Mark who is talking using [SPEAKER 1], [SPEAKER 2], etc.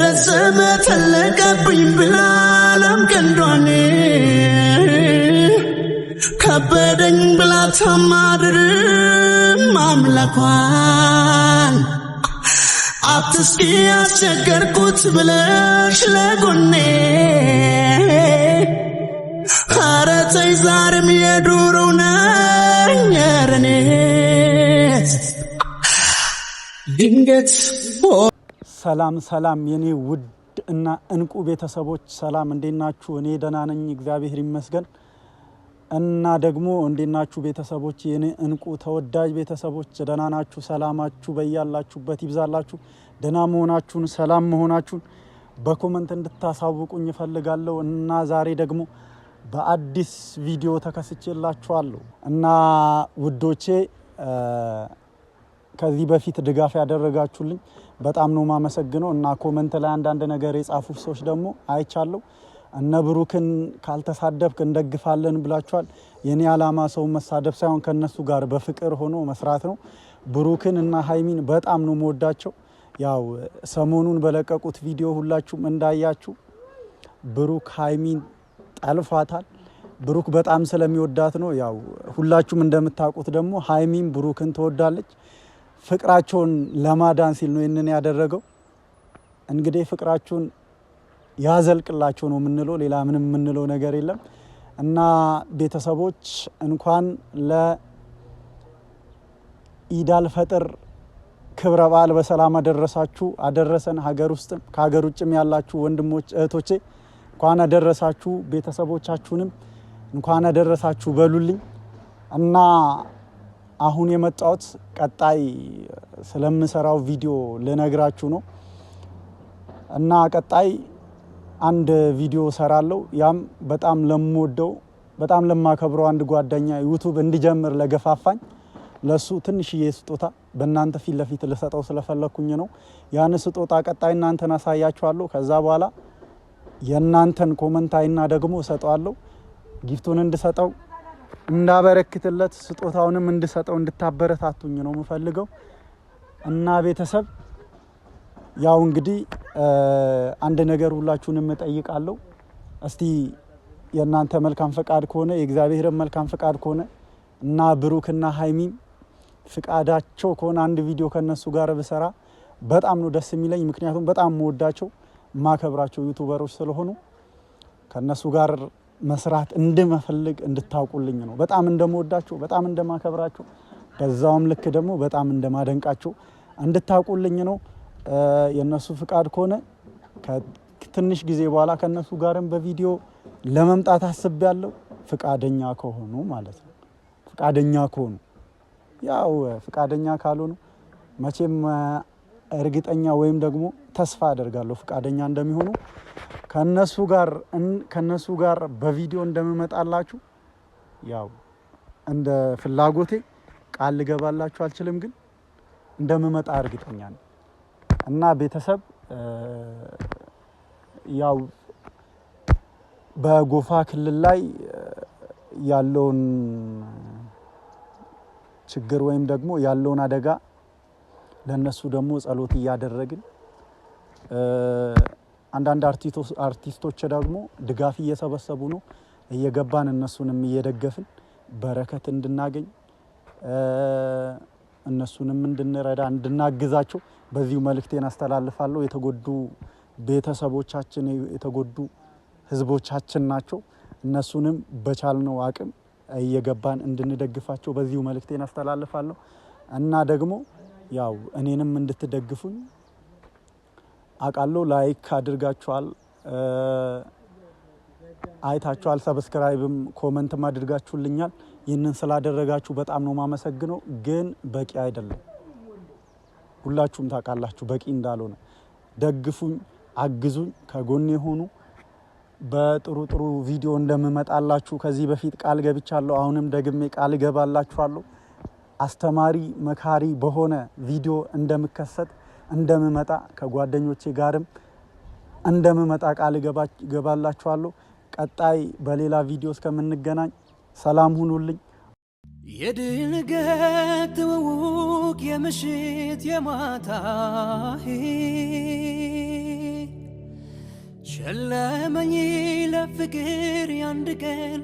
[SPEAKER 1] ረዘመ ተለቀብኝ ብላለም ቀንዷኔ ከበደኝ ብላ ተማድርም አምላኳን አትስቂ ያስቸገርኩት ብለሽ ለጎኔ ኧረ ተይ ዛሬም የዱሮው ነኝ እኔ ድንገት
[SPEAKER 2] ሰላም ሰላም የኔ ውድ እና እንቁ ቤተሰቦች ሰላም እንዴት ናችሁ? እኔ ደህና ነኝ እግዚአብሔር ይመስገን። እና ደግሞ እንዴት ናችሁ ቤተሰቦች? የኔ እንቁ ተወዳጅ ቤተሰቦች ደህና ናችሁ? ሰላማችሁ በያላችሁበት ይብዛላችሁ። ደህና መሆናችሁን ሰላም መሆናችሁን በኮሜንት እንድታሳውቁኝ እፈልጋለሁ። እና ዛሬ ደግሞ በአዲስ ቪዲዮ ተከስቼላችኋለሁ። እና ውዶቼ ከዚህ በፊት ድጋፍ ያደረጋችሁልኝ በጣም ነው ማመሰግነው። እና ኮሜንት ላይ አንዳንድ ነገር የጻፉ ሰዎች ደግሞ አይቻለሁ። እነ ብሩክን ካልተሳደብክ እንደግፋለን ብላችኋል። የኔ አላማ ሰው መሳደብ ሳይሆን ከነሱ ጋር በፍቅር ሆኖ መስራት ነው። ብሩክን እና ሃይሚን በጣም ነው መወዳቸው። ያው ሰሞኑን በለቀቁት ቪዲዮ ሁላችሁም እንዳያችሁ ብሩክ ሃይሚን ጠልፏታል። ብሩክ በጣም ስለሚወዳት ነው። ያው ሁላችሁም እንደምታውቁት ደግሞ ሃይሚን ብሩክን ትወዳለች። ፍቅራቸውን ለማዳን ሲል ነው ይሄንን ያደረገው። እንግዲህ ፍቅራቸውን ያዘልቅላቸው ነው የምንለው፣ ሌላ ምንም የምንለው ነገር የለም። እና ቤተሰቦች እንኳን ለኢዳል ፈጥር ክብረ በዓል በሰላም አደረሳችሁ አደረሰን። ሀገር ውስጥም ከሀገር ውጭም ያላችሁ ወንድሞች እህቶቼ እንኳን አደረሳችሁ። ቤተሰቦቻችሁንም እንኳን አደረሳችሁ በሉልኝ። እና አሁን የመጣሁት ቀጣይ ስለምሰራው ቪዲዮ ልነግራችሁ ነው። እና ቀጣይ አንድ ቪዲዮ ሰራለሁ። ያም በጣም ለምወደው በጣም ለማከብረው አንድ ጓደኛ ዩቲዩብ እንዲጀምር ለገፋፋኝ ለሱ ትንሽዬ ስጦታ በእናንተ ፊት ለፊት ልሰጠው ስለፈለኩኝ ነው። ያን ስጦታ ቀጣይ እናንተን አሳያችኋለሁ። ከዛ በኋላ የእናንተን ኮሜንት አይና ደግሞ እሰጠዋለሁ። ጊፍቱን እንድሰጠው እንዳበረክትለት ስጦታውንም እንድሰጠው እንድታበረታቱኝ ነው የምፈልገው። እና ቤተሰብ ያው እንግዲህ አንድ ነገር ሁላችሁንም እጠይቃለሁ። እስቲ የእናንተ መልካም ፈቃድ ከሆነ የእግዚአብሔርን መልካም ፈቃድ ከሆነ እና ብሩክና ሃይሚም ፍቃዳቸው ከሆነ አንድ ቪዲዮ ከነሱ ጋር ብሰራ በጣም ነው ደስ የሚለኝ። ምክንያቱም በጣም መወዳቸው ማከብራቸው ዩቲዩበሮች ስለሆኑ ከነሱ ጋር መስራት እንደምፈልግ እንድታውቁልኝ ነው። በጣም እንደምወዳቸው በጣም እንደማከብራቸው በዛውም ልክ ደግሞ በጣም እንደማደንቃቸው እንድታውቁልኝ ነው። የነሱ ፍቃድ ከሆነ ከትንሽ ጊዜ በኋላ ከነሱ ጋርም በቪዲዮ ለመምጣት አስቤያለሁ። ፍቃደኛ ከሆኑ ማለት ነው። ፍቃደኛ ከሆኑ ያው ፍቃደኛ ካልሆኑ መቼም እርግጠኛ ወይም ደግሞ ተስፋ አደርጋለሁ ፍቃደኛ እንደሚሆኑ። ከነሱ ጋር በቪዲዮ እንደምመጣላችሁ ያው እንደ ፍላጎቴ ቃል ልገባላችሁ አልችልም፣ ግን እንደምመጣ እርግጠኛ ነኝ። እና ቤተሰብ ያው በጎፋ ክልል ላይ ያለውን ችግር ወይም ደግሞ ያለውን አደጋ ለነሱ ደግሞ ጸሎት እያደረግን አንዳንድ አርቲስቶች ደግሞ ድጋፍ እየሰበሰቡ ነው። እየገባን እነሱንም እየደገፍን በረከት እንድናገኝ እነሱንም እንድንረዳ እንድናግዛቸው በዚሁ መልእክቴን አስተላልፋለሁ። የተጎዱ ቤተሰቦቻችን የተጎዱ ህዝቦቻችን ናቸው። እነሱንም በቻልነው አቅም እየገባን እንድንደግፋቸው በዚሁ መልእክቴን አስተላልፋለሁ። እና ደግሞ ያው እኔንም እንድትደግፉኝ አቃለሁ። ላይክ አድርጋችኋል፣ አይታችኋል፣ ሰብስክራይብም ኮሜንትም አድርጋችሁልኛል። ይህንን ስላደረጋችሁ በጣም ነው ማመሰግነው። ግን በቂ አይደለም። ሁላችሁም ታውቃላችሁ በቂ እንዳልሆነ። ደግፉኝ፣ አግዙኝ፣ ከጎኔ ሆኑ። በጥሩ ጥሩ ቪዲዮ እንደምመጣላችሁ ከዚህ በፊት ቃል ገብቻለሁ። አሁንም ደግሜ ቃል እገባላችኋለሁ። አስተማሪ መካሪ በሆነ ቪዲዮ እንደምከሰት እንደምመጣ ከጓደኞቼ ጋርም እንደምመጣ ቃል እገባላችኋለሁ። ቀጣይ በሌላ ቪዲዮ እስከምንገናኝ ሰላም ሁኑልኝ።
[SPEAKER 1] የድንገት ትውውቅ የምሽት የማታ ጨለመኝ ለፍቅር ያንድ ቀን